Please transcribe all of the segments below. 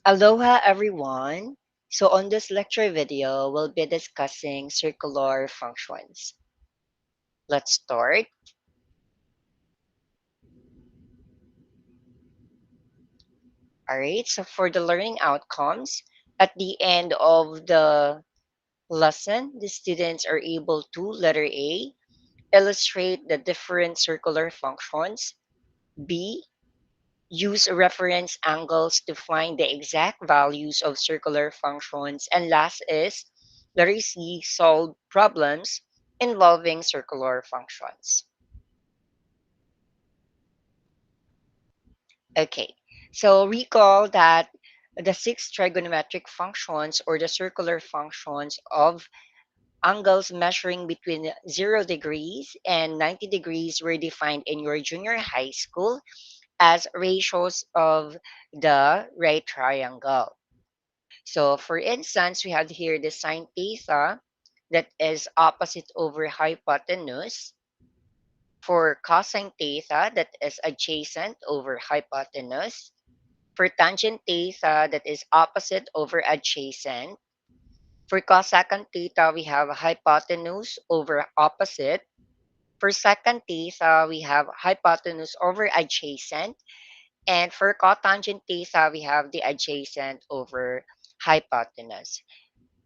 Aloha everyone. So on this lecture video, we'll be discussing circular functions. Let's start. Alright, so for the learning outcomes, at the end of the lesson, the students are able to, letter A, illustrate the different circular functions. B, use reference angles to find the exact values of circular functions. And last is letter C, solve problems involving circular functions. Okay, so recall that the six trigonometric functions or the circular functions of angles measuring between 0 degrees and 90 degrees were defined in your junior high school as ratios of the right triangle. So for instance, we have here the sine theta that is opposite over hypotenuse. For cosine theta that is adjacent over hypotenuse. For tangent theta that is opposite over adjacent. For cosecant theta, we have hypotenuse over opposite. For secant theta, we have hypotenuse over adjacent. And for cotangent theta, we have the adjacent over hypotenuse.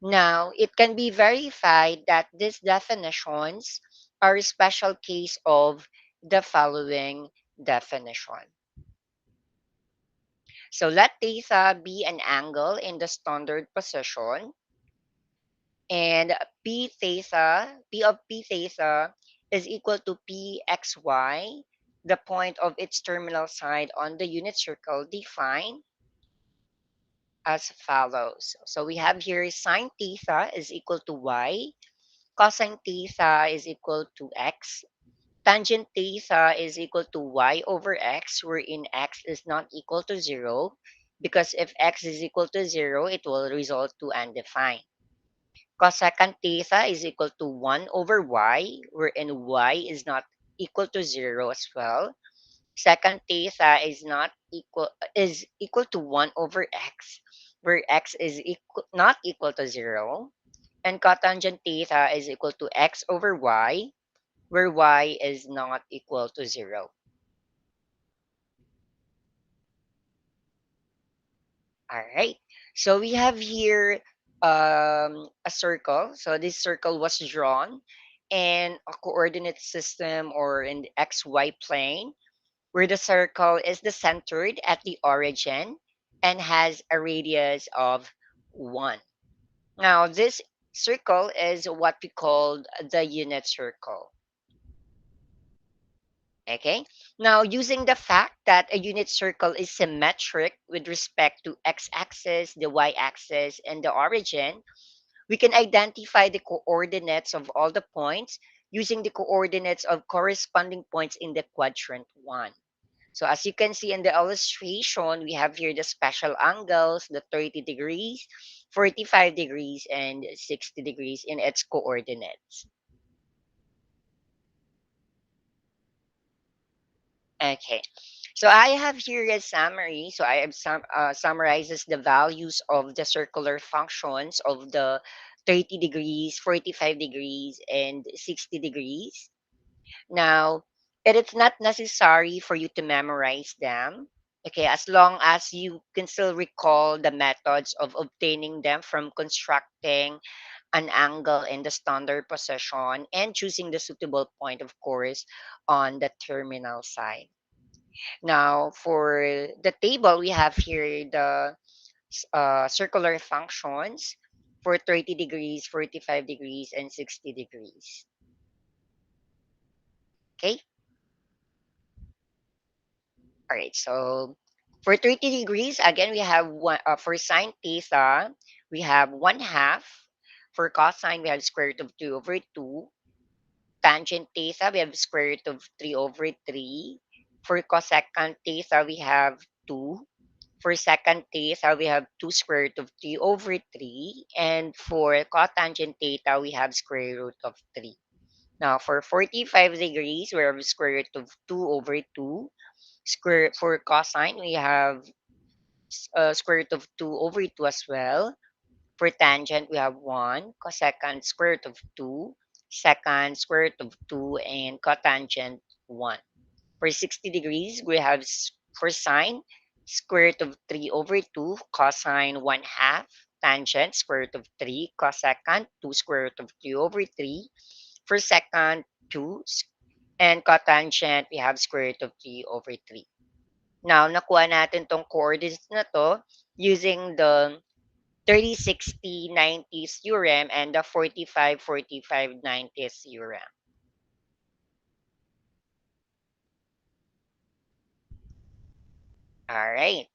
Now, it can be verified that these definitions are a special case of the following definition. So let theta be an angle in the standard position, and P of P theta is equal to Pxy, the point of its terminal side on the unit circle defined as follows. So we have here sine theta is equal to y, cosine theta is equal to x, tangent theta is equal to y over x, wherein x is not equal to 0, because if x is equal to 0, it will result to undefined. Cosecant theta is equal to 1 over y, wherein y is not equal to 0 as well. Secant theta is equal to 1 over x, where x is not equal to 0. And cotangent theta is equal to x over y, where y is not equal to 0. All right. So we have here a circle. So this circle was drawn in a coordinate system or in the xy plane, where the circle is the centered at the origin and has a radius of 1. Now, this circle is what we call the unit circle. Okay. Now, using the fact that a unit circle is symmetric with respect to x-axis, the y-axis, and the origin, we can identify the coordinates of all the points using the coordinates of corresponding points in the quadrant 1. So as you can see in the illustration, we have here the special angles, the 30 degrees, 45 degrees, and 60 degrees in its coordinates. Okay. So I have here a summary. So I have summarizes the values of the circular functions of the 30 degrees, 45 degrees, and 60 degrees. Now, it is not necessary for you to memorize them. Okay, as long as you can still recall the methods of obtaining them from constructing an angle in the standard position and choosing the suitable point, of course, on the terminal side. Now, for the table, we have here the circular functions for 30 degrees, 45 degrees, and 60 degrees. Okay, all right. So for 30 degrees, again, we have one for sine theta, we have 1/2. For cosine, we have square root of 2 over 2. Tangent theta, we have square root of 3 over 3. For cosecant theta, we have 2. For secant theta, we have 2 square root of 3 over 3. And for cotangent theta, we have square root of 3. Now, for 45 degrees, we have square root of 2 over 2. For cosine, we have square root of 2 over 2 as well. For tangent, we have 1, cosecant square root of 2, secant square root of 2, and cotangent 1. For 60 degrees, we have for sine, square root of 3 over 2, cosine 1 half, tangent, square root of 3, cosecant, 2 square root of 3 over 3. For secant, 2, and cotangent, we have square root of 3 over 3. Now, nakuha natin tong coordinates na to using the 30-60-90 theorem and the 45-45-90 theorem. All right.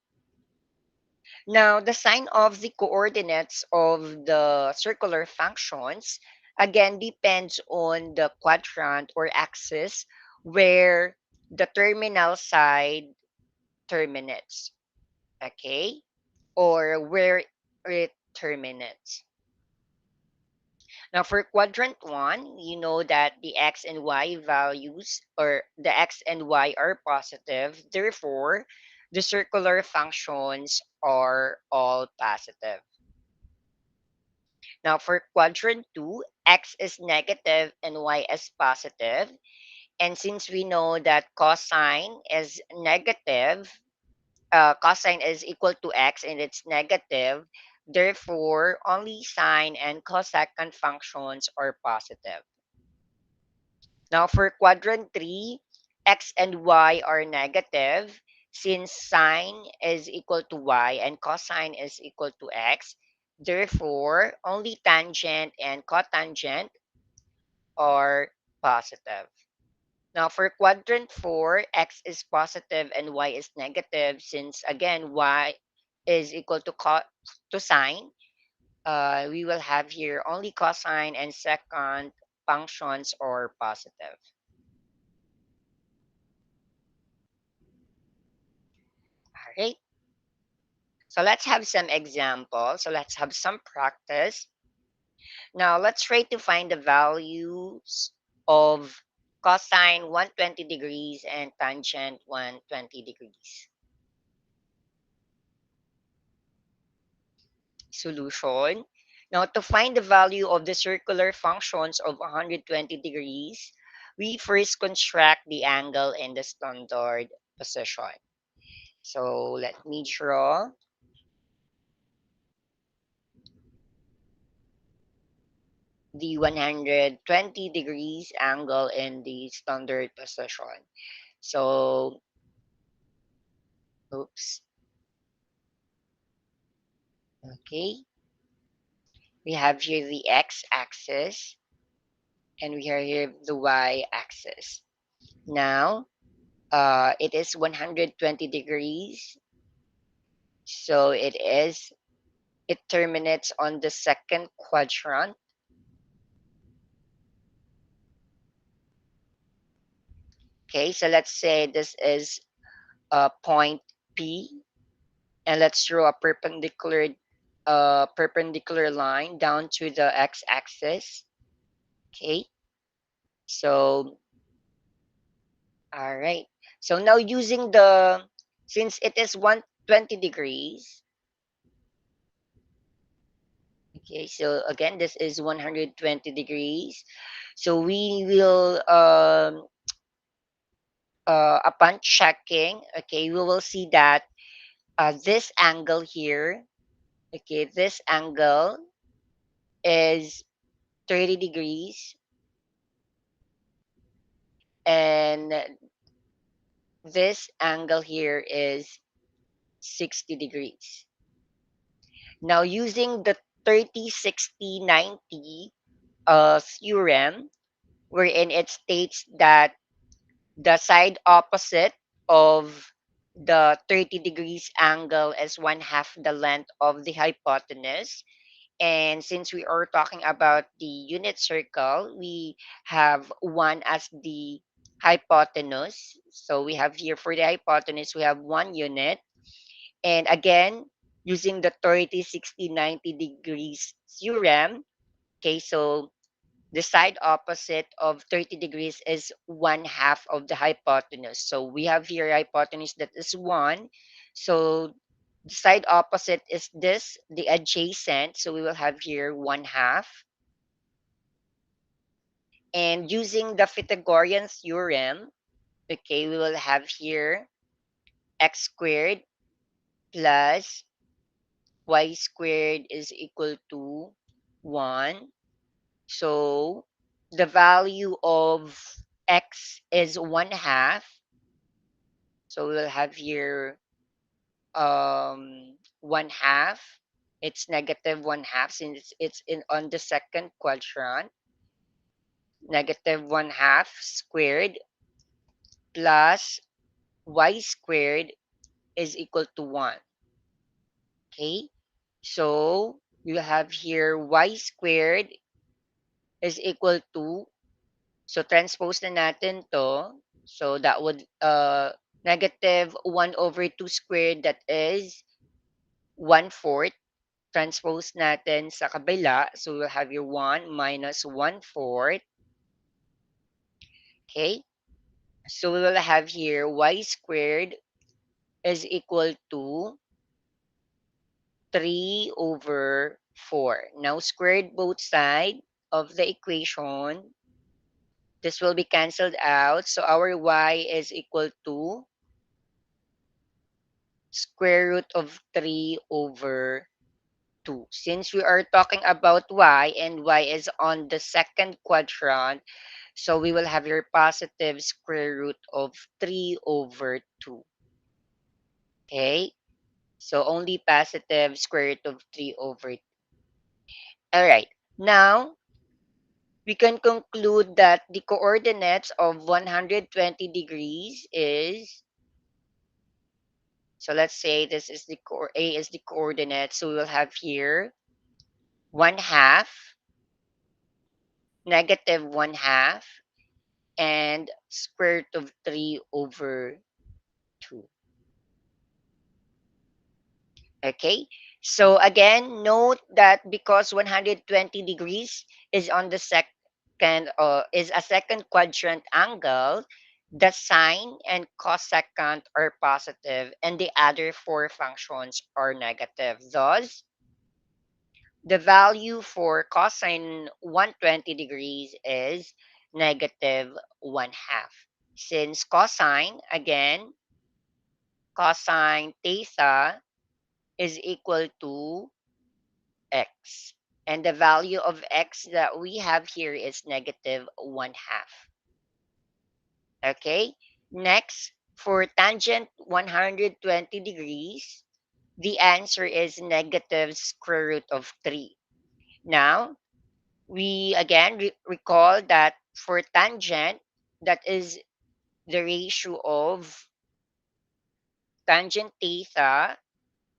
Now, the sign of the coordinates of the circular functions again depends on the quadrant or axis where the terminal side terminates, okay? Or where it terminates. Now, for quadrant 1, you know that the x and y values or the x and y are positive. Therefore, the circular functions are all positive. Now, for quadrant 2, x is negative and y is positive. And since we know that cosine is negative, cosine is equal to x and it's negative, therefore, only sine and cosecant functions are positive. Now, for quadrant 3, x and y are negative. Since sine is equal to y and cosine is equal to x, therefore, only tangent and cotangent are positive. Now, for quadrant 4, x is positive and y is negative. Since, again, y is equal to, to sine, we will have here only cosine and secant functions are positive. All right. So let's have some examples. So let's have some practice. Now let's try to find the values of cosine 120 degrees and tangent 120 degrees. Solution. Now to find the value of the circular functions of 120 degrees, we first construct the angle in the standard position. So let me draw the 120 degrees angle in the standard position. So, oops, okay. We have here the x-axis and we have here the y-axis. Now, it is 120 degrees. So it terminates on the second quadrant. Okay, so let's say this is point P, and let's draw a perpendicular line down to the x-axis. Okay, so all right. So now using since it is 120 degrees, okay, so again, this is 120 degrees. So we will, upon checking, okay, we will see that this angle here, okay, this angle is 30 degrees and this angle here is 60 degrees. Now, using the 30-60-90 theorem, wherein it states that the side opposite of the 30 degrees angle is one half the length of the hypotenuse. And since we are talking about the unit circle, we have one as the hypotenuse. So we have here for the hypotenuse, we have 1 unit. And again, using the 30-60-90 degrees theorem, okay, so the side opposite of 30 degrees is one half of the hypotenuse. So we have here hypotenuse that is 1. So The side opposite is this, the adjacent. So we will have here 1 half. And using the Pythagorean theorem, okay, we will have here x squared plus y squared is equal to 1. So the value of x is 1 half. So we'll have here 1 half. It's negative 1 half since it's in on the second quadrant. Negative 1 half squared plus y squared is equal to 1. Okay? So you have here y squared is equal to, so transpose na natin to. So that would negative 1 over 2 squared, that is 1/4. Transpose natin sa kabila. So we'll have your 1 minus 1/4. Okay? So we will have here y squared is equal to 3 over 4. Now squared both sides of the equation. This will be cancelled out. So our y is equal to square root of 3 over 2. Since we are talking about y and y is on the second quadrant, so we will have your positive square root of 3 over 2. Okay? So only positive square root of 3 over 2. All right. Now, we can conclude that the coordinates of 120 degrees is, so let's say this is the A is the coordinate. So we will have here 1 half, negative 1 half, and square root of 3 over 2. Okay, so again, note that because 120 degrees is on the second, is a second quadrant angle, the sine and cosecant are positive and the other four functions are negative. Thus, the value for cosine 120 degrees is negative 1 half. Since cosine, again, cosine theta is equal to x. And the value of x that we have here is negative 1 half. Okay? Next, for tangent 120 degrees, the answer is negative square root of 3. Now, we again recall that for tangent, that is the ratio of tangent theta,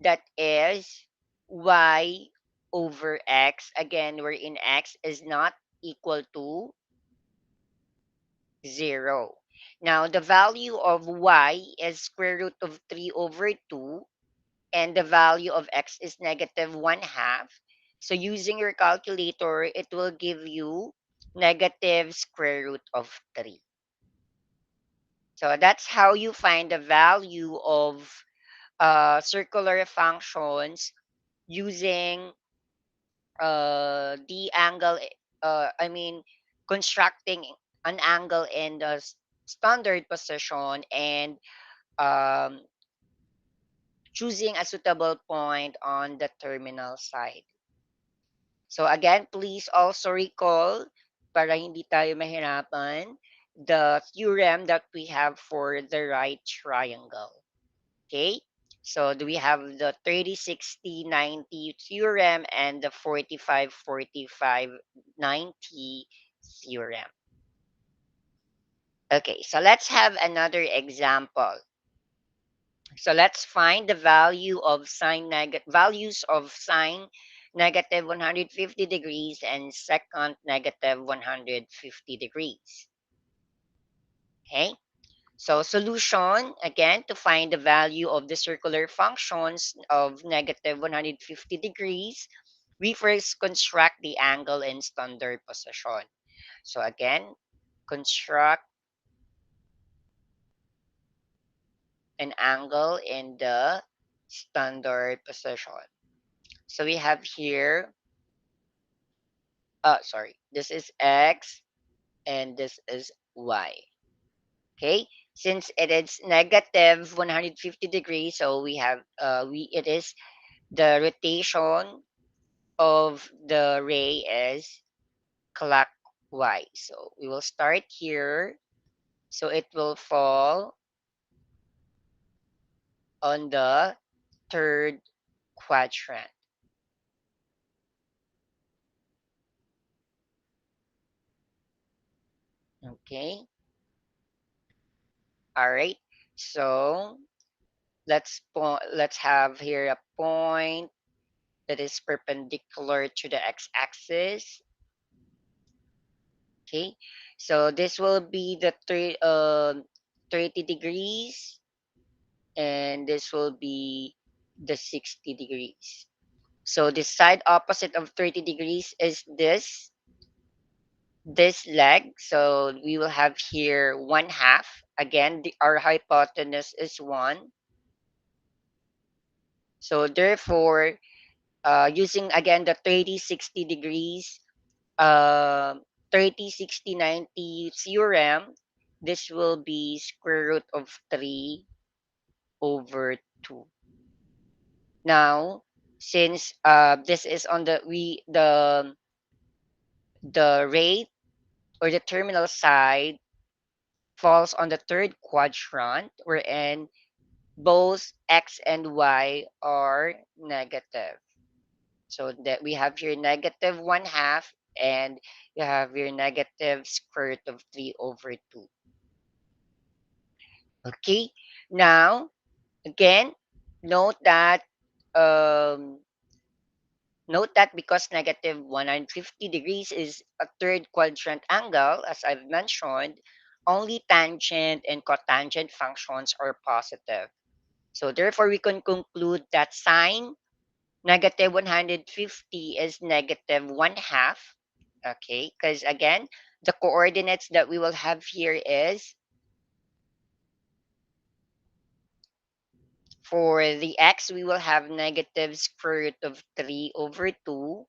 that is y over x, again wherein x is not equal to 0. Now the value of y is square root of 3 over 2 and the value of x is negative 1 half. So using your calculator, it will give you negative square root of 3. So that's how you find the value of circular functions using the angle, I mean, constructing an angle in the standard position and um, choosing a suitable point on the terminal side. So again, please also recall, para hindi tayo mahirapan, the theorem that we have for the right triangle. Okay? So do we have the 30-60-90 theorem and the 45-45-90 theorem? Okay, so let's have another example. So let's find the value of values of sine negative 150 degrees and secant negative 150 degrees. Okay? So solution, again, to find the value of the circular functions of negative 150 degrees, we first construct the angle in standard position. So again, construct an angle in the standard position. So we have here, sorry, this is X and this is Y. Okay, since it is negative 150 degrees, so we have, it is the rotation of the ray is clockwise. So we will start here. So it will fall on the third quadrant. Okay. All right. So let's have here a point that is perpendicular to the x-axis. Okay. So this will be the 30 degrees, and this will be the 60 degrees. So the side opposite of 30 degrees is this leg. So we will have here one half. Again, our hypotenuse is 1. So therefore, using again the 30, 60 degrees, uh, 30, 60, 90 theorem, this will be square root of 3 over 2. Now, since this is on the rate or the terminal side falls on the third quadrant, wherein both x and y are negative. So that we have here negative one half, and you have your negative square root of 3 over 2. Okay, now again, note that um, because negative 150 degrees is a third quadrant angle, as I've mentioned, only tangent and cotangent functions are positive. So therefore, we can conclude that sine negative 150 is negative one half. Okay, because again, the coordinates that we will have here is, for the x, we will have negative square root of 3 over 2.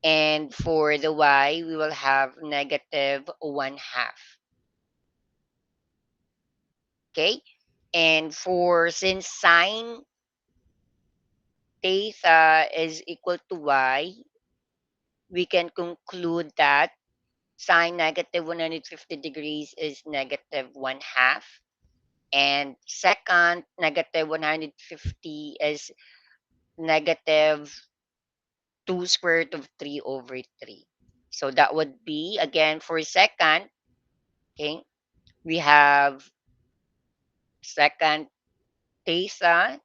And for the y, we will have negative one half. Okay, and for since sine theta is equal to y, we can conclude that sine negative 150 degrees is negative one half. And second, negative 150 is negative 2 square root of 3 over 3. So that would be, again, for second, okay, we have second theta.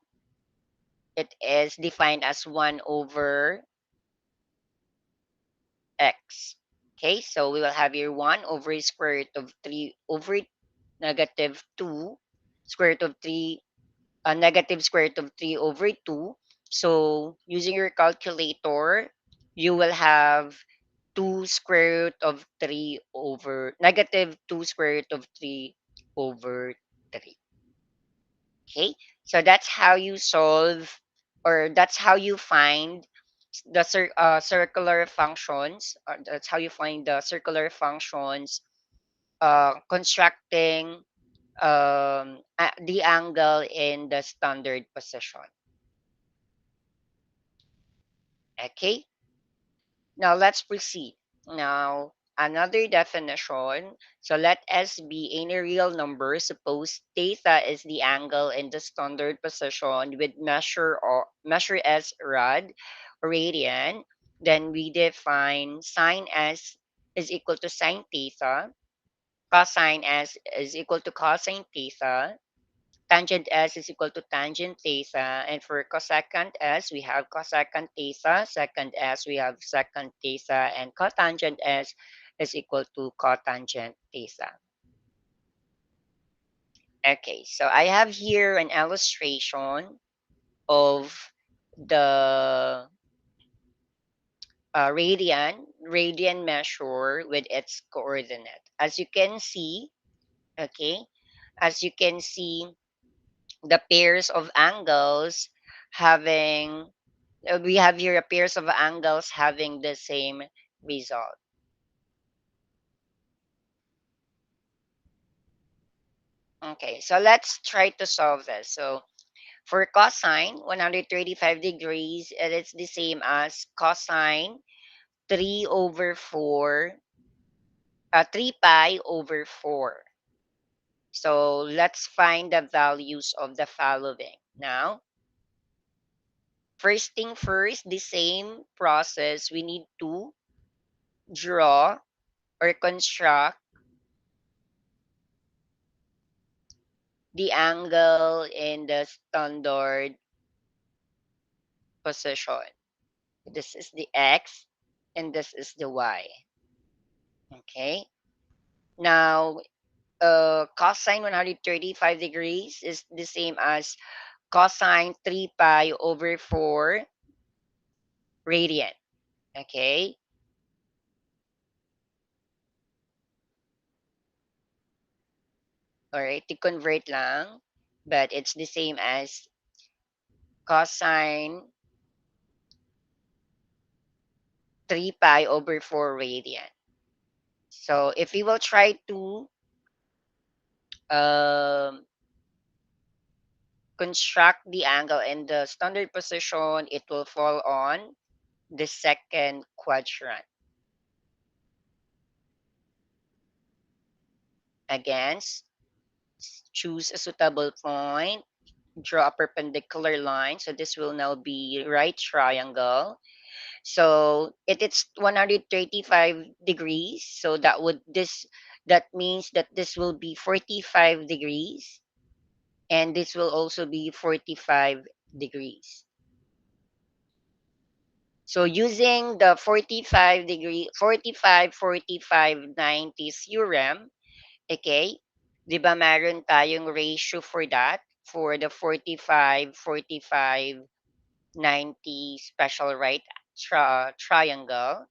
It is defined as 1 over x. Okay, so we will have here 1 over square root of 3 over negative 2 square root of 3, negative square root of 3 over 2. So using your calculator, you will have 2 square root of 3 over negative 2 square root of 3 over 3. Okay, so that's how you solve, or that's how you find the circular functions. That's how you find the circular functions constructing the angle in the standard position. Okay, now let's proceed. Now, another definition. So let S be any real number. Suppose theta is the angle in the standard position with measure as radian. Then we define sine S is equal to sine theta, cosine S is equal to cosine theta, tangent S is equal to tangent theta, and for cosecant S, we have cosecant theta, secant S, we have secant theta, and cotangent S is equal to cotangent theta. Okay, so I have here an illustration of the radian measure with its coordinate. As you can see, okay, as you can see, the pairs of angles having we have here a pairs of angles having the same result. Okay, so let's try to solve this. So for cosine 135 degrees, it is the same as cosine 3 over 4, 3 pi over 4. So let's find the values of the following. Now, first thing first, the same process, we need to draw or construct the angle in the standard position. This is the x and this is the y. Okay. Now, cosine 135 degrees is the same as cosine 3 pi over 4 radian. Okay. All right. To convert lang, but it's the same as cosine 3 pi over 4 radian. So if we will try to um, construct the angle in the standard position, it will fall on the second quadrant. Again, choose a suitable point, draw a perpendicular line. So this will now be right triangle. So it's 135 degrees. So that means that this will be 45 degrees and this will also be 45 degrees. So using the 45 90 theorem, okay, 'di ba meron tayong ratio for that for the 45 45 90 special right triangle.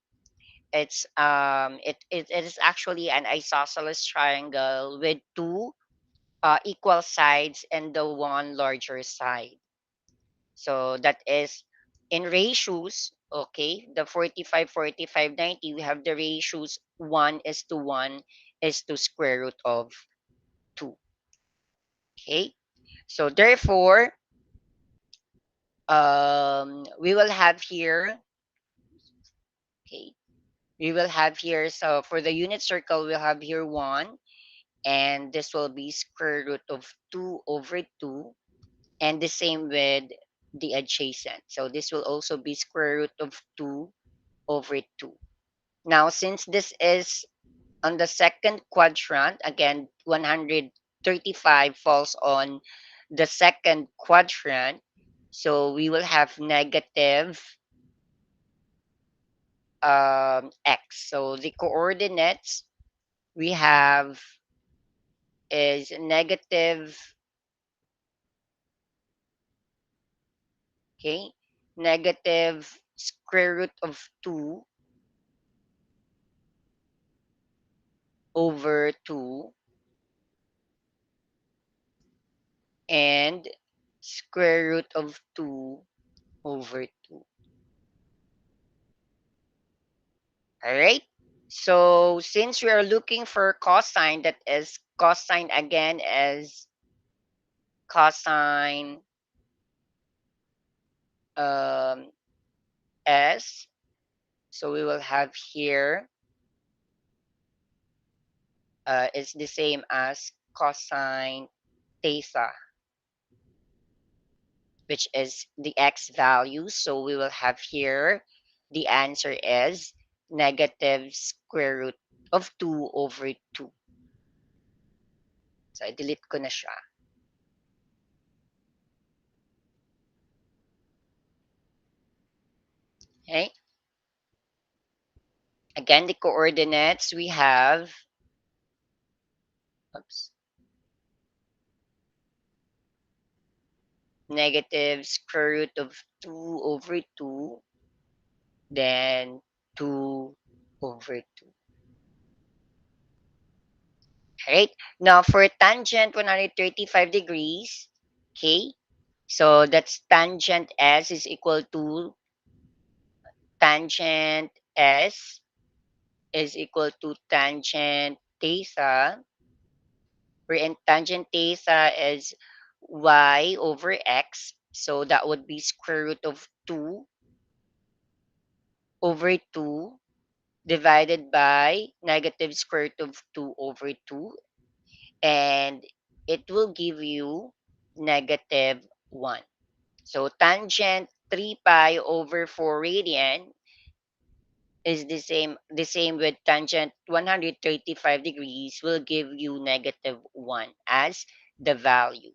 It is actually an isosceles triangle with two equal sides and the one larger side. So that is in ratios, okay, the 45 45 90 we have the ratios 1 is to 1 is to square root of 2. Okay. So therefore, we will have here, okay, we will have here, so for the unit circle, we'll have here 1, and this will be square root of 2 over 2, and the same with the adjacent. So this will also be square root of 2 over 2. Now, since this is on the second quadrant, again, 135 falls on the second quadrant. So we will have negative x. So the coordinates we have is negative, okay, negative square root of 2 over 2 and square root of 2 over 2. All right. So since we are looking for cosine, that is cosine again as cosine um, s. So we will have here is the same as cosine theta, which is the x value. So we will have here the answer is negative square root of 2 over 2. So i-delete ko na siya. Okay. Again, the coordinates we have, oops, negative square root of 2 over 2, then 2 over 2. Right? Now, for tangent 135 degrees, Okay, so that's tangent S is equal to tangent S is equal to tangent theta, wherein tangent theta is y over x. So that would be square root of 2 over 2 divided by negative square root of 2 over 2. And it will give you negative 1. So tangent 3 pi over 4 radian is the same with tangent 135 degrees will give you negative 1 as the value.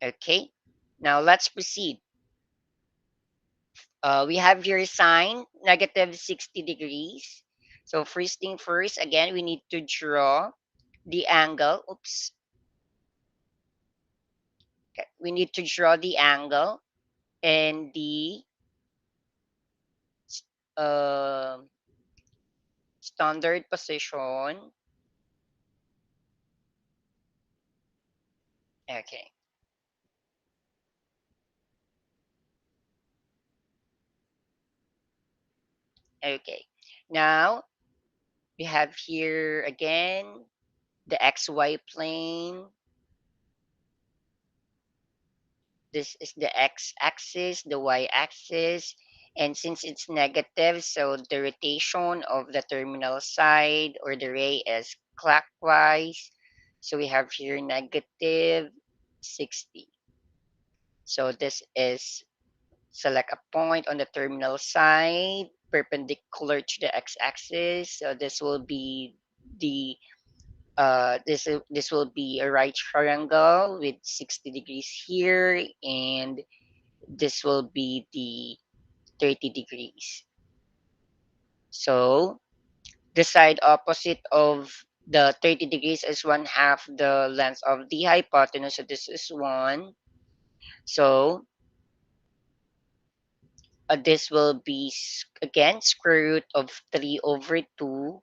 Okay, now let's proceed. We have your sine negative 60 degrees. So first thing first, again, we need to draw the angle. Oops. Okay. We need to draw the angle and the uh, standard position. Okay. Okay. Now we have here again the xy plane. This is the x-axis, the y-axis, and since it's negative, so the rotation of the terminal side or the ray is clockwise. So we have here negative 60. So this is select a point on the terminal side perpendicular to the x-axis. So this will be the this will be a right triangle with 60 degrees here, and this will be the 30 degrees. So the side opposite of the 30 degrees is one half the length of the hypotenuse. So this is 1. So this will be again square root of 3 over 2,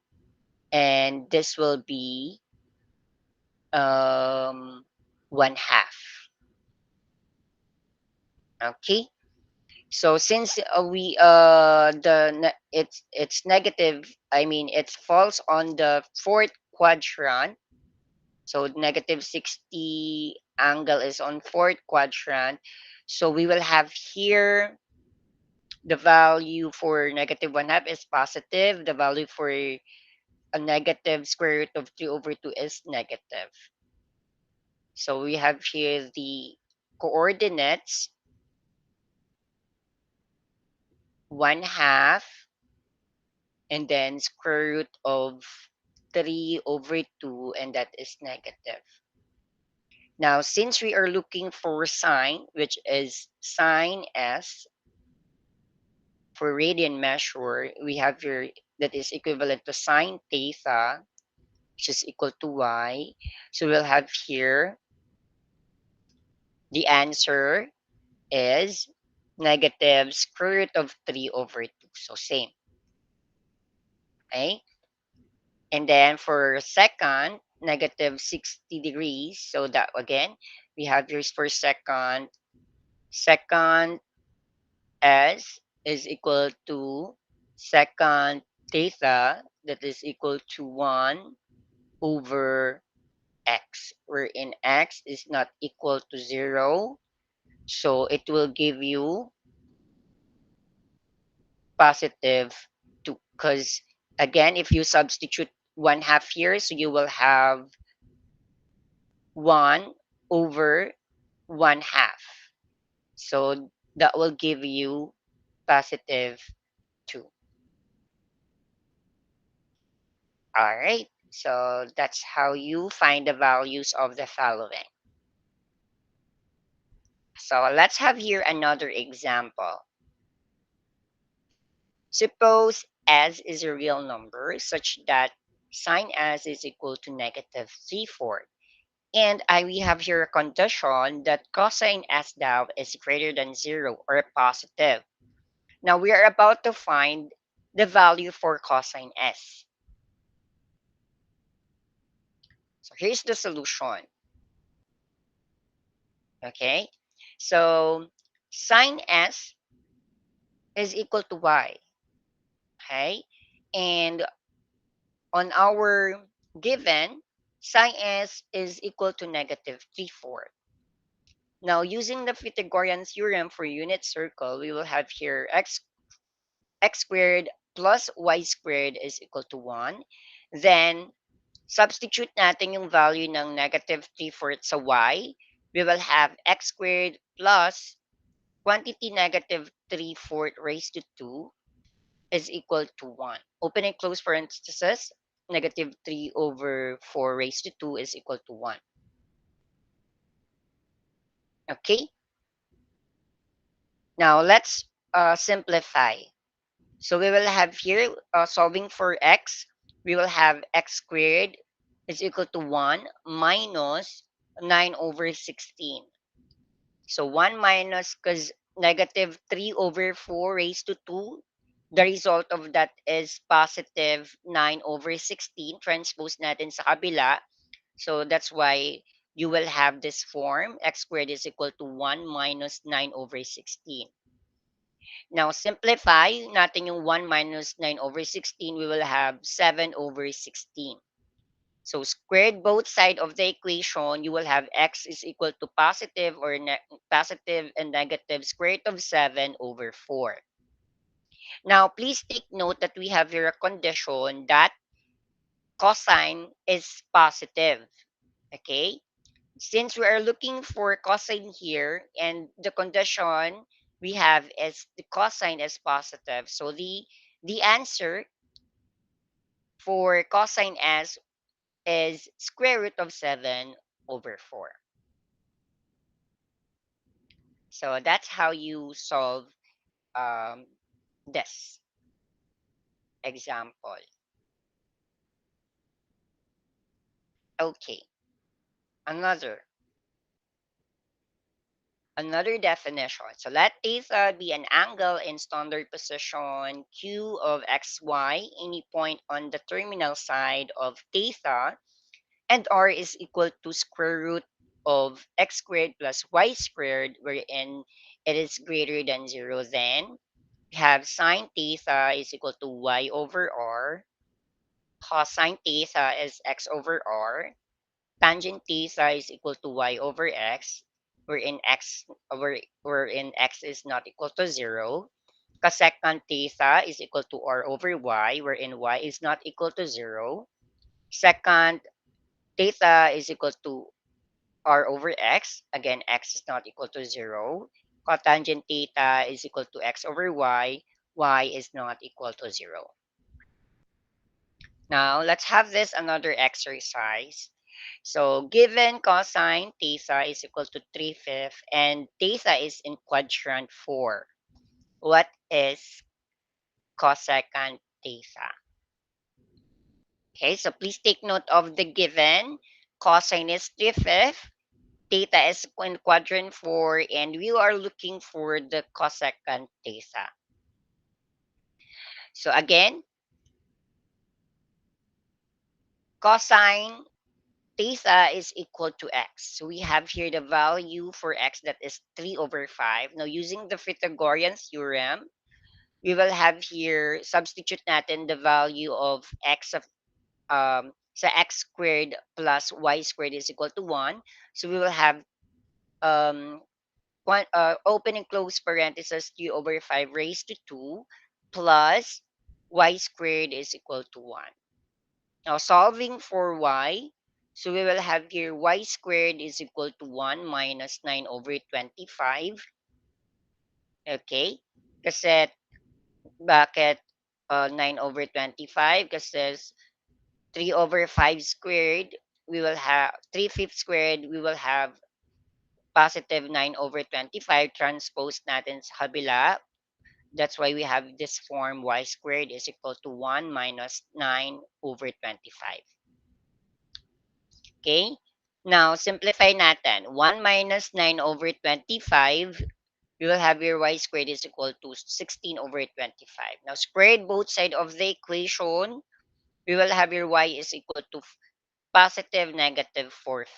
and this will be um, one half. Okay. So since we it's negative, I mean it falls on the fourth quadrant. So negative 60 angle is on fourth quadrant. So we will have here the value for negative one half is positive. The value for a negative square root of 3 over 2 is negative. So we have here the coordinates one half and then square root of 3 over 2, and that is negative. Now, since we are looking for sine, which is sine S for radian measure, we have here that is equivalent to sine theta, which is equal to y. So we'll have here the answer is negative square root of 3 over 2. So same. Okay. And then for second, negative 60 degrees. So that again, we have yours for second. Second S is equal to second theta, that is equal to 1 over x, wherein x is not equal to 0. So it will give you positive 2. Because again, if you substitute one half here, so you will have 1 over one half. So that will give you positive 2. All right. So that's how you find the values of the following. So let's have here another example. Suppose S is a real number such that sine S is equal to negative 3/4. And we have here a condition that cosine S thou is greater than 0 or positive. Now we are about to find the value for cosine S. So here's the solution. Okay? So sine s is equal to y. Okay? And on our given, sine s is equal to negative 3/4. Now, using the Pythagorean theorem for unit circle, we will have here x squared plus y squared is equal to 1. Then, substitute natin yung value ng negative 3/4 sa y. We will have x squared plus quantity negative 3/4 raised to 2 is equal to 1. Open and close parentheses, negative 3 over 4 raised to 2 is equal to 1. Okay? Now, let's simplify. So we will have here, solving for x, we will have x squared is equal to 1 minus 9 over 16. So 1 minus, because negative 3 over 4 raised to 2, the result of that is positive 9 over 16. Transpose natin sa kabila. So that's why you will have this form, x squared is equal to 1 minus 9 over 16. Now, simplify natin yung 1 minus 9 over 16, we will have 7 over 16. So, squared both side of the equation, you will have x is equal to positive or positive and negative square root of 7 over 4. Now, please take note that we have here a condition that cosine is positive. Okay? Since we are looking for cosine here and the condition we have is the cosine is positive, so the answer for cosine s is square root of 7 over 4. So that's how you solve um, this example. Okay, another Another definition. So let theta be an angle in standard position q of xy, any point on the terminal side of theta, and r is equal to square root of x squared plus y squared, wherein it is greater than 0. Then we have sine theta is equal to y over r, cosine theta is x over r, tangent theta is equal to y over x, wherein x is not equal to 0. Cosecant theta is equal to r over y, wherein y is not equal to 0. Secant theta is equal to r over x. Again, x is not equal to 0. Cotangent theta is equal to x over y is not equal to 0. Now, let's have this another exercise. So, given cosine theta is equal to 3/5 and theta is in quadrant 4, what is cosecant theta? Okay, so please take note of the given. Cosine is 3/5, theta is in quadrant 4, and we are looking for the cosecant theta. So again, cosine theta is equal to x. So we have here the value for x that is 3 over 5. Now, using the Pythagorean theorem, we will have here, substitute natin the value of x of sa x squared plus y squared is equal to 1. So we will have um, open and close parentheses 3 over 5 raised to 2 plus y squared is equal to 1. Now, solving for y, so we will have here y squared is equal to 1 minus 9 over 25. Okay? Kasi, bakit 9 over 25? Kasi 3 over 5 squared, we will have 3/5 squared, we will have positive 9 over 25. Transpose natin sa kabila. That's why we have this form y squared is equal to 1 minus 9 over 25. Okay? Now, simplify natin. 1 minus 9 over 25, we will have your y squared is equal to 16 over 25. Now, squared both sides of the equation, we will have your y is equal to positive negative 4/5.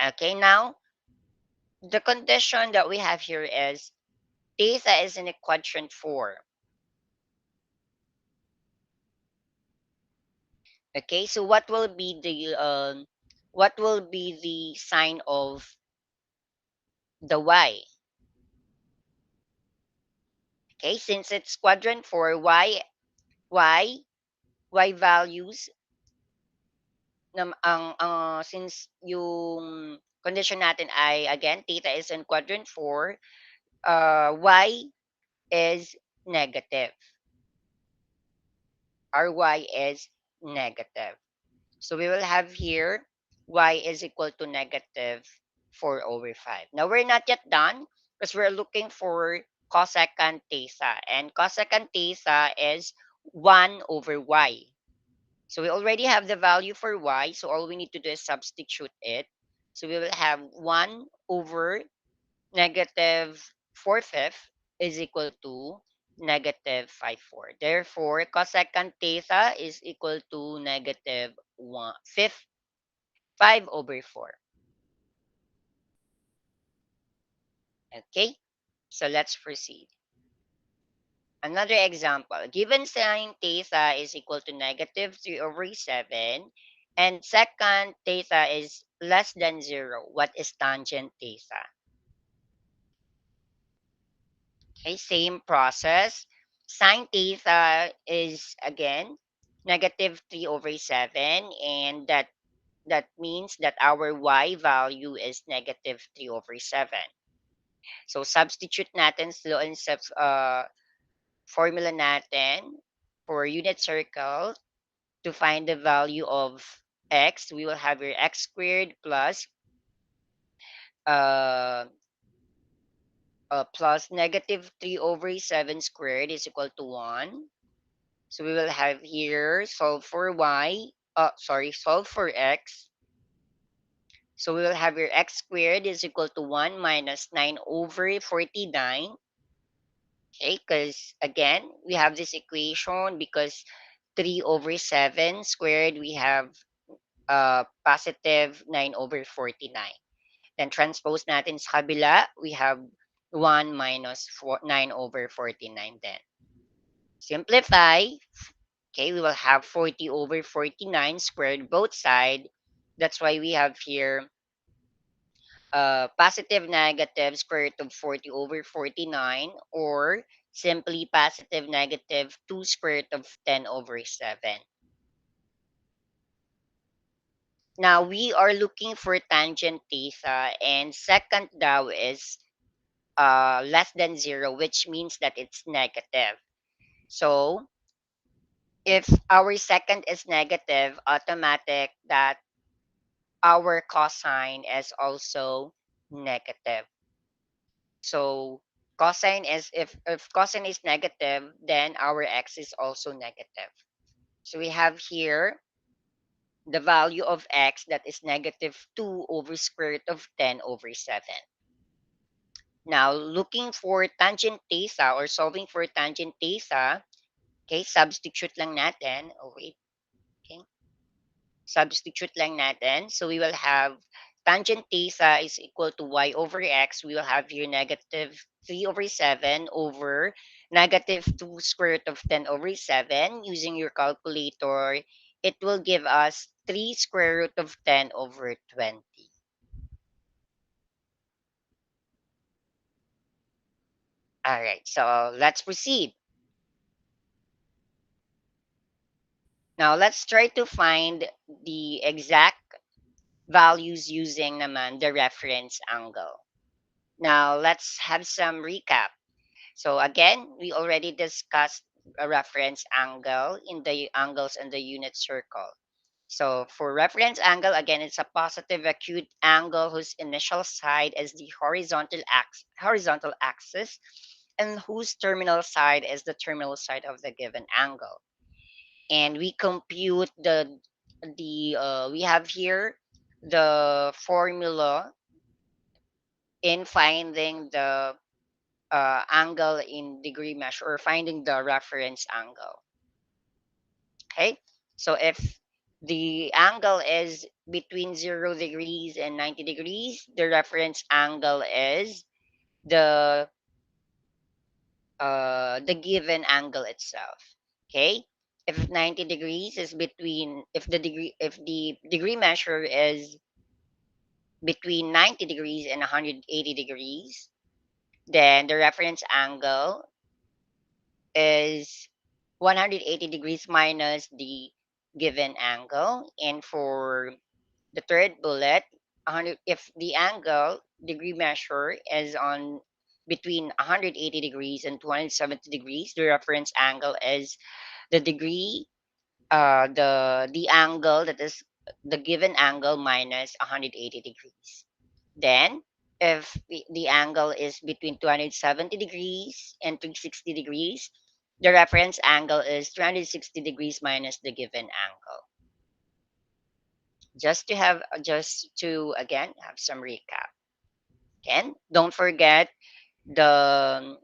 Okay, now the condition that we have here is theta is in a quadrant 4. Okay, so what will be the sign of the y? Okay, since it's quadrant 4, y y values since yung condition natin ay again theta is in quadrant 4, y is negative. Our y is negative. So we will have here y is equal to negative 4 over 5. Now we're not yet done because we're looking for cosecant theta. And cosecant theta is 1 over y. So we already have the value for y. So all we need to do is substitute it. So we will have 1 over negative 4/5 is equal to negative 5/4. Therefore, cosecant theta is equal to negative 5 over 4. Okay, so let's proceed. Another example, given sine theta is equal to negative 3 over 7 and secant theta is less than 0, what is tangent theta? Okay, same process. Sine theta is again negative 3 over 7 and that means that our y value is negative 3 over 7. So substitute natin doon sa formula natin for unit circle to find the value of x. We will have your x squared uh, plus negative 3 over 7 squared is equal to 1. So we will have here solve for x. So we will have your x squared is equal to 1 minus 9 over 49. Okay, because again, we have this equation because 3 over 7 squared, we have positive 9 over 49. Then transpose natin sa kabila, we have 1 minus 9 over 49 then. Simplify, okay, we will have 40 over 49 squared both side. That's why we have here positive negative square root of 40 over 49 or simply positive negative 2 square root of 10 over 7. Now we are looking for tangent theta and secant daw is less than 0 which means that it's negative. So if our secant is negative, automatic that our cosine is also negative. So cosine is if cosine is negative, then our x is also negative. So we have here the value of x that is negative 2 over square root of 10 over 7. Now, looking for tangent theta or solving for tangent theta, okay, substitute lang natin. Oh, wait. Okay. Substitute lang natin. So we will have tangent theta is equal to y over x. We will have here negative 3 over 7 over negative 2 square root of 10 over 7. Using your calculator, it will give us 3 square root of 10 over 20. All right, so let's proceed. Now, let's try to find the exact values using naman the reference angle. Now, let's have some recap. So again, we already discussed a reference angle in the angles in the unit circle. So for reference angle, again, it's a positive acute angle whose initial side is the horizontal axis and whose terminal side is the terminal side of the given angle. And we compute we have here the formula in finding the angle in degree measure or finding the reference angle. Okay, so if the angle is between 0 degrees and 90 degrees. The reference angle is the the given angle itself. Okay, if 90 degrees is between, if the degree measure is between 90 degrees and 180 degrees, then the reference angle is 180 degrees minus the given angle. And for the third bullet, 100, if the angle degree measure is on between 180 degrees and 270 degrees, the reference angle is the degree, the angle that is the given angle minus 180 degrees. Then, if the angle is between 270 degrees and 360 degrees, the reference angle is 360 degrees minus the given angle. Just to again have some recap. Again, don't forget the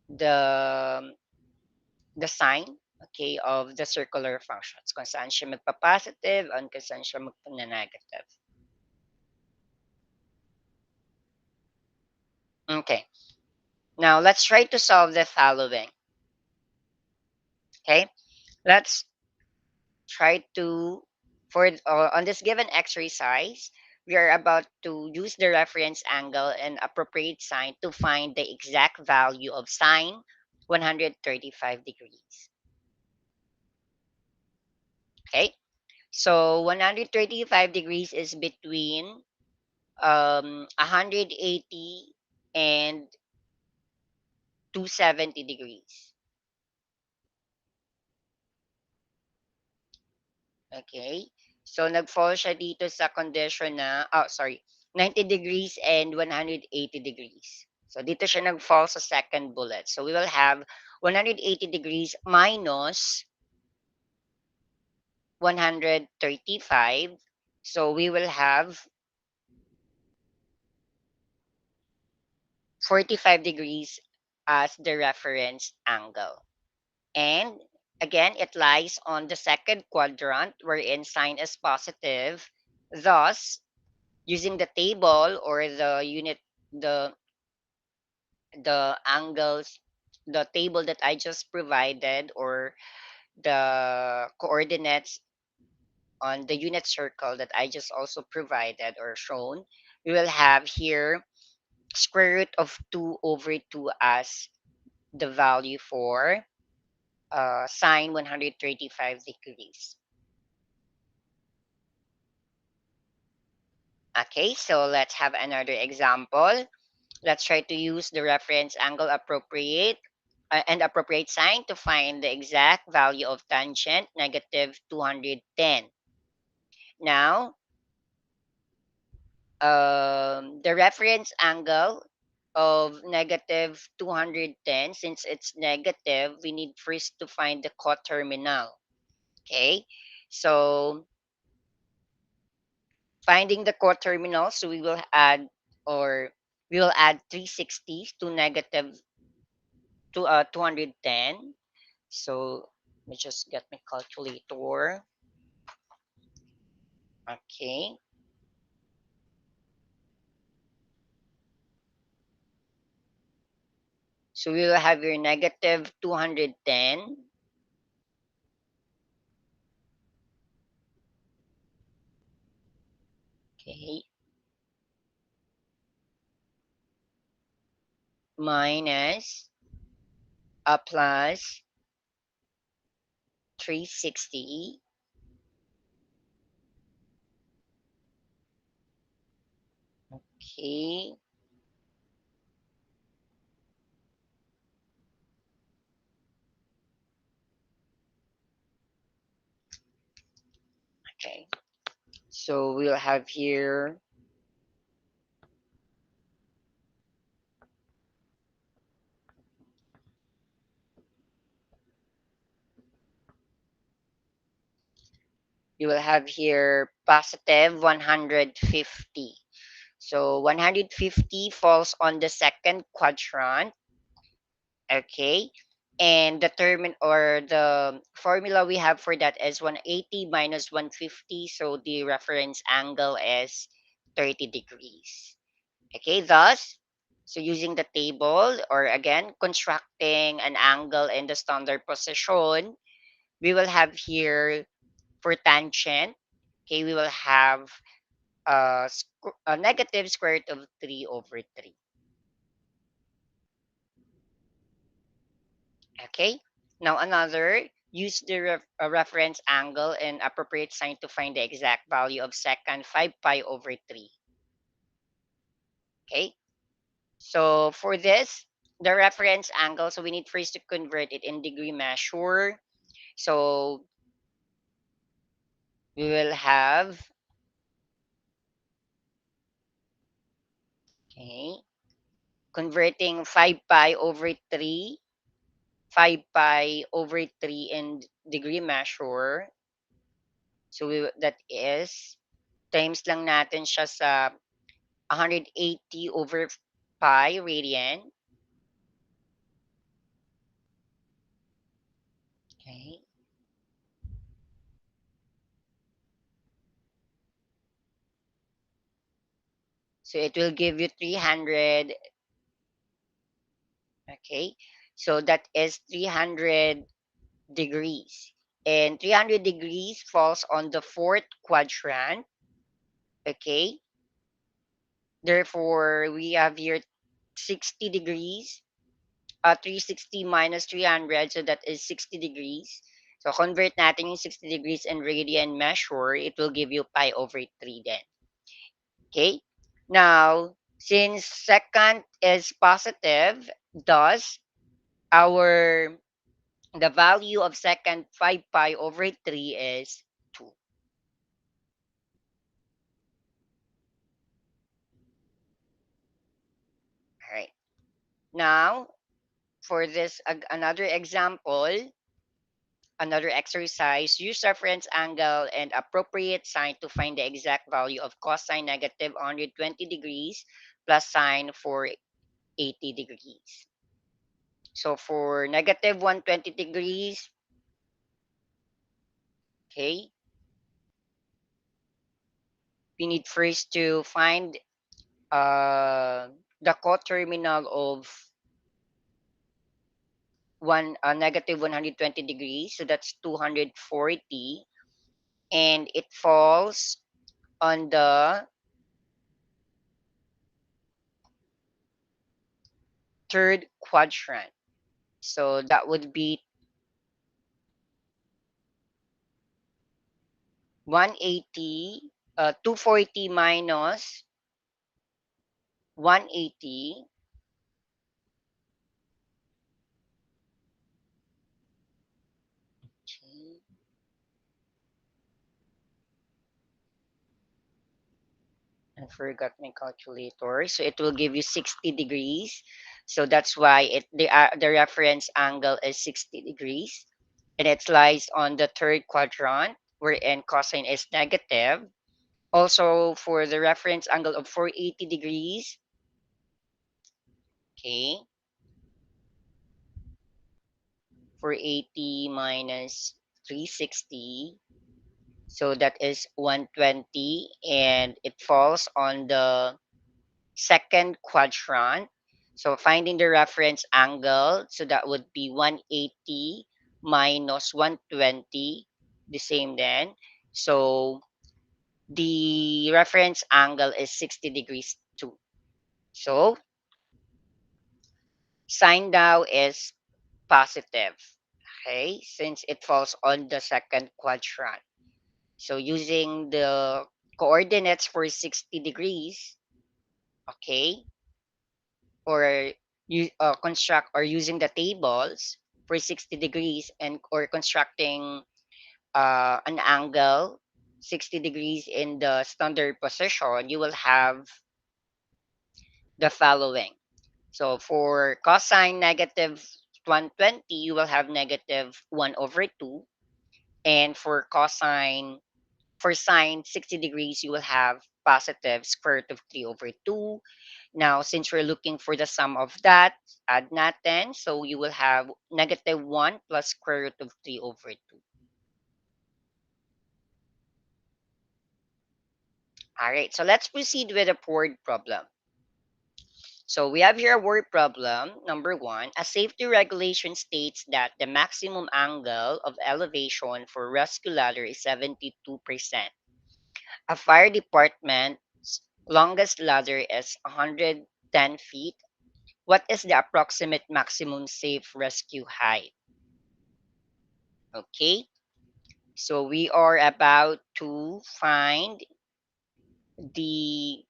the the sign, okay, of the circular functions. Kung saan siya magpa-positive and kung saan siya magpa-negative. Okay. Now let's try to solve the following. Okay. Let's try to, for on this given exercise, we are about to use the reference angle and appropriate sign to find the exact value of sine 135 degrees. Okay, so 135 degrees is between 180 and 270 degrees. Okay? So, nag-fall siya dito sa condition na, oh, sorry, 90 degrees and 180 degrees. So, dito siya nag-fall sa second bullet. So, we will have 180 degrees minus 135. So, we will have 45 degrees as the reference angle. And again, it lies on the second quadrant wherein sine is positive. Thus, using the table or the unit, the angles, the table that I just provided, or the coordinates on the unit circle that I just also provided or shown, we will have here square root of 2 over 2 as the value for sine 135 degrees. Okay, so let's have another example. Let's try to use the reference angle appropriate and appropriate sign to find the exact value of tangent negative 210. Now, the reference angle of negative 210, since it's negative, we need first to find the coterminal. Okay, so finding the coterminal, so we will add, or we will add 360 to negative 210. So let me just get my calculator. Okay. So we will have your negative 210. Okay. Minus a plus 360. Okay. Okay. So we'll have here you will have here positive 150. So 150 falls on the second quadrant. Okay. And the term or the formula we have for that is 180 minus 150. So the reference angle is 30 degrees. Okay, thus, so using the table or again, constructing an angle in the standard position, we will have here for tangent, okay, we will have a negative square root of 3 over 3. Okay, now another, use the reference angle and appropriate sign to find the exact value of secant 5 pi over 3. Okay, so for this, the reference angle, so we need first to convert it in degree measure. So we will have, okay, converting 5 pi over 3, 5 pi over 3 in degree measure. So that is, times lang natin siya sa 180 over pi radian. Okay. So it will give you 300. Okay. So that is 300 degrees. And 300 degrees falls on the fourth quadrant. Okay. Therefore, we have here 60 degrees. 360 minus 300, so that is 60 degrees. So convert natin yung 60 degrees in radian measure, it will give you pi over 3 then. Okay? Now, since secant is positive, thus our the value of secant 5 pi over 3 is 2. All right. Now, for this another example, another exercise, use reference angle and appropriate sign to find the exact value of cosine negative 120 degrees plus sine for 80 degrees. So for negative 120 degrees, okay, we need first to find the coterminal of negative 120 degrees. So that's 240. And it falls on the third quadrant. So that would be 180, 240 minus 180. Okay, I forgot my calculator. So it will give you 60 degrees. So that's why the reference angle is 60 degrees. And it lies on the third quadrant wherein cosine is negative. Also for the reference angle of 480 degrees, okay, 480 minus 360. So that is 120 and it falls on the second quadrant. So finding the reference angle, so that would be 180 minus 120, the same then. So the reference angle is 60 degrees too. So sine now is positive, okay, since it falls on the second quadrant. So using the coordinates for 60 degrees, okay, or you construct or using the tables for 60 degrees and or constructing an angle 60 degrees in the standard position, you will have the following. So for cosine negative 120, you will have negative 1 over 2. And for sine 60 degrees, you will have positive square root of 3 over 2. Now, since we're looking for the sum of that, add natin. So you will have negative 1 plus square root of 3 over 2. All right, so let's proceed with the word problem. So we have here a word problem, number 1. A safety regulation states that the maximum angle of elevation for rescue ladder is 72%. A fire department's longest ladder is 110 feet. What is the approximate maximum safe rescue height? Okay, so we are about to find the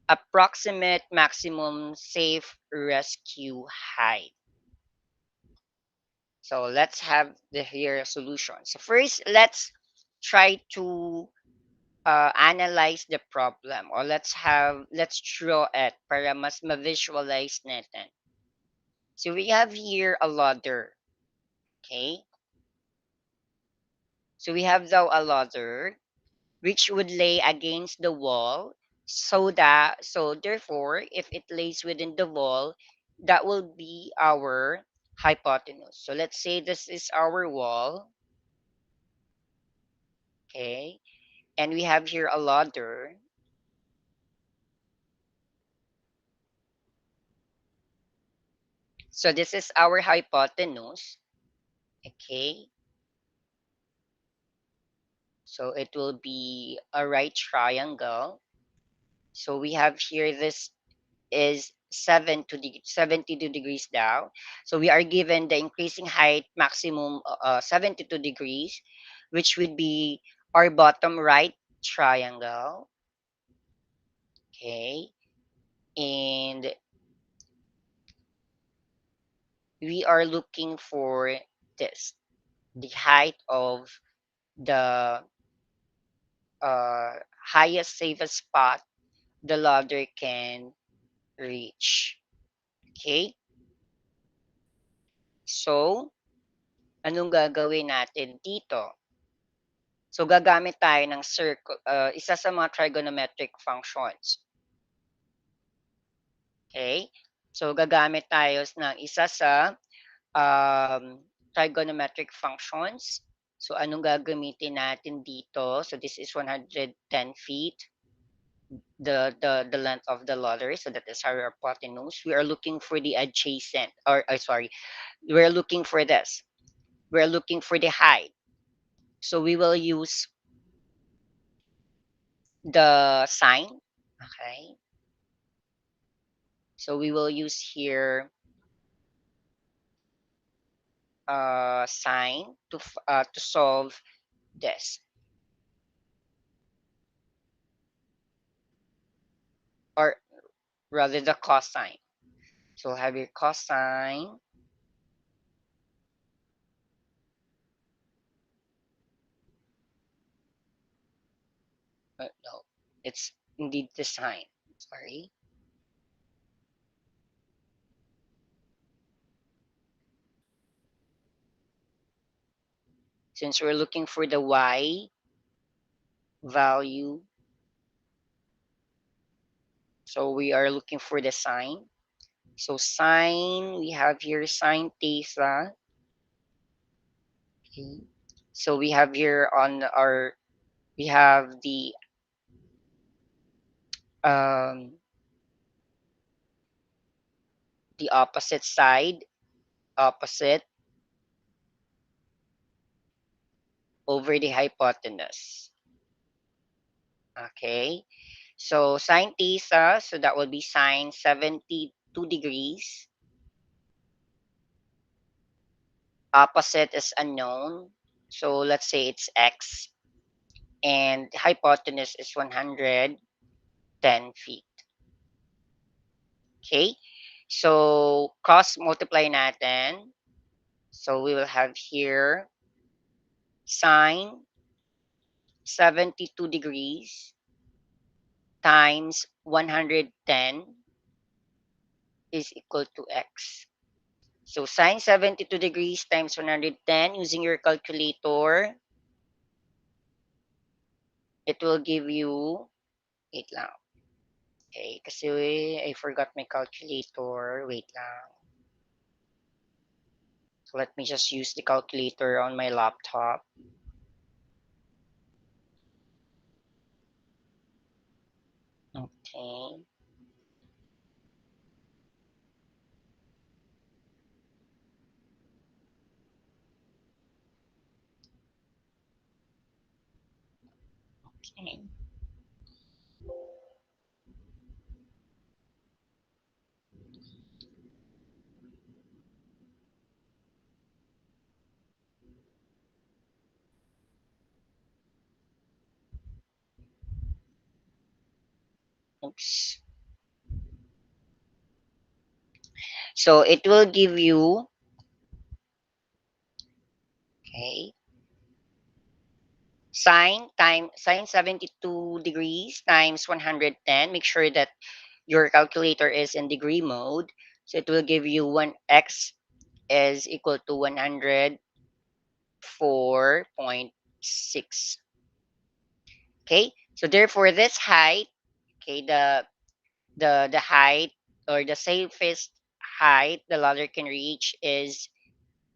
approximate maximum safe rescue height. So let's have the here solution. So first, let's try to analyze the problem, or let's draw it para mas ma-visualize natin. So we have here a ladder. Okay, so we have now a ladder which would lay against the wall, so therefore if it lays within the wall, that will be our hypotenuse. So let's say this is our wall. Okay, and we have here a ladder. So this is our hypotenuse. Okay, so it will be a right triangle. So we have here, this is 72 degrees down. So we are given the increasing height maximum 72 degrees, which would be our bottom right triangle. Okay, and we are looking for this, the height of the highest safest spot the ladder can reach. Okay, so anong gagawin natin dito? So gagamit tayo ng circle, isa sa mga trigonometric functions. Okay? So gagamit tayo ng isa sa trigonometric functions. So anong gagamitin natin dito? So this is 110 feet, the length of the ladder. So that is our hypotenuse. We are looking for the adjacent, or sorry, we're looking for this. We're looking for the height. So we will use the sine. Okay. So we will use here sine to solve this, or rather the cosine. So we'll have your cosine no, it's indeed the sine. Sorry. Since we're looking for the y value, so we are looking for the sine. So sine, we have here sine theta. Okay. So we have here on our, we have um the opposite side, opposite over the hypotenuse. Okay, so sine theta, so that would be sine 72 degrees. Opposite is unknown, so let's say it's x, and hypotenuse is 110 feet. Okay, so cross multiply natin. So we will have here sine 72 degrees times 110 is equal to x. So sine 72 degrees times 110, using your calculator, it will give you, wait lang, Okay, kasi I forgot my calculator. Wait lang. So let me just use the calculator on my laptop. Okay. Okay. Oops. So it will give you, okay, sine 72 degrees times 110. Make sure that your calculator is in degree mode. So it will give you 1x is equal to 104.6. Okay, so therefore this height, okay, the height or the safest height the ladder can reach is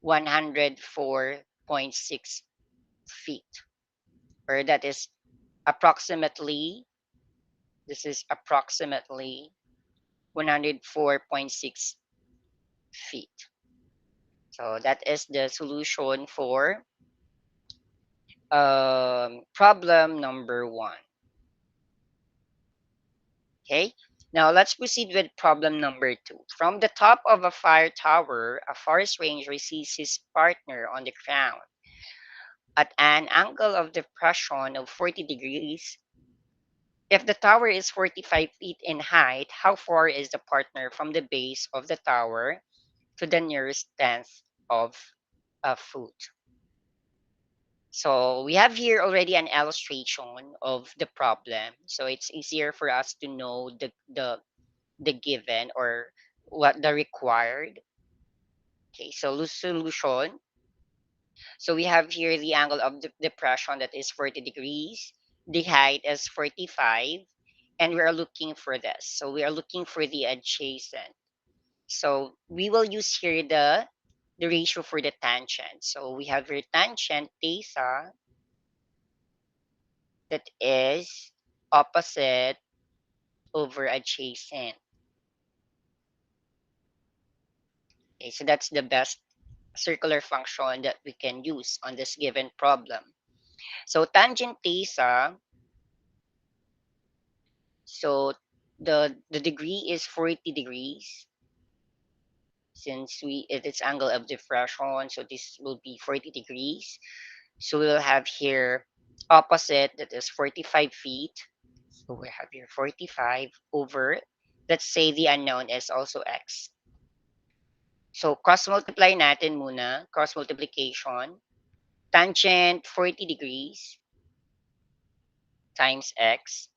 104.6 feet, or that is approximately, this is approximately 104.6 feet. So that is the solution for problem number one. Okay, now let's proceed with problem number two. From the top of a fire tower, a forest ranger sees his partner on the ground at an angle of depression of 40 degrees. If the tower is 45 feet in height, how far is the partner from the base of the tower to the nearest tenth of a foot? So we have here already an illustration of the problem. So it's easier for us to know the given or what the required. Okay, so the solution. So we have here the angle of the depression that is 40 degrees. The height is 45. And we are looking for this. So we are looking for the adjacent. So we will use here the ratio for the tangent. So we have your tangent theta that is opposite over adjacent. Okay, so that's the best circular function that we can use on this given problem. So tangent theta, so the degree is 40 degrees since it is angle of diffraction, so this will be 40 degrees. So we'll have here opposite, that is 45 feet. So we have here 45 over, let's say the unknown is also x. So cross multiply natin muna, cross multiplication. Tangent 40 degrees times x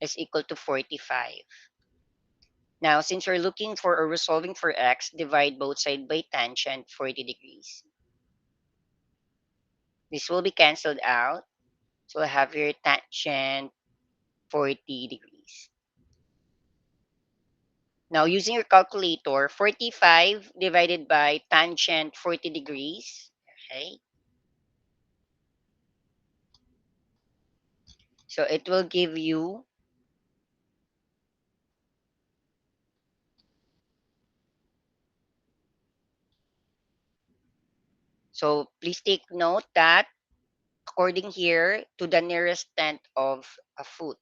is equal to 45. Now, since we're looking for or resolving for x, divide both sides by tangent 40 degrees. This will be cancelled out. So I have here tangent 40 degrees. Now, using your calculator, 45 divided by tangent 40 degrees. Okay. So it will give you, so please take note that according here to the nearest tenth of a foot.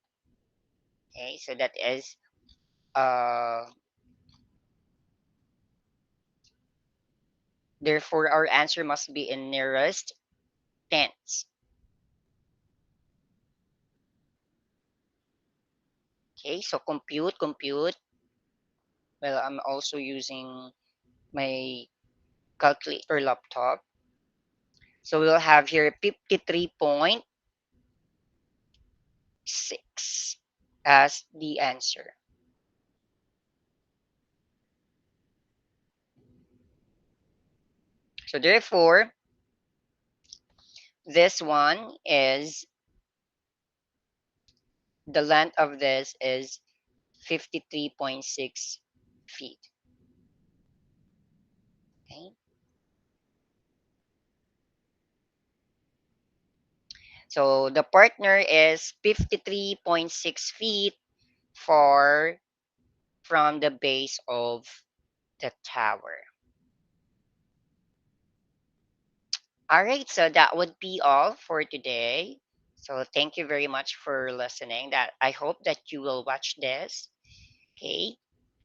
Okay, so that is uh therefore our answer must be in nearest tenths. Okay, so compute. Well, I'm also using my calculator laptop. So we'll have here 53.6 as the answer. So therefore, this one is the length of this is 53.6 feet. Okay. So the partner is 53.6 feet far from the base of the tower. All right, so that would be all for today. So thank you very much for listening. That I hope that you will watch this. Okay.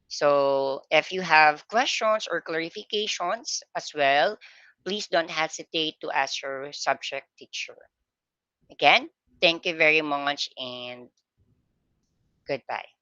So if you have questions or clarifications as well, please don't hesitate to ask your subject teacher. Again, thank you very much and goodbye.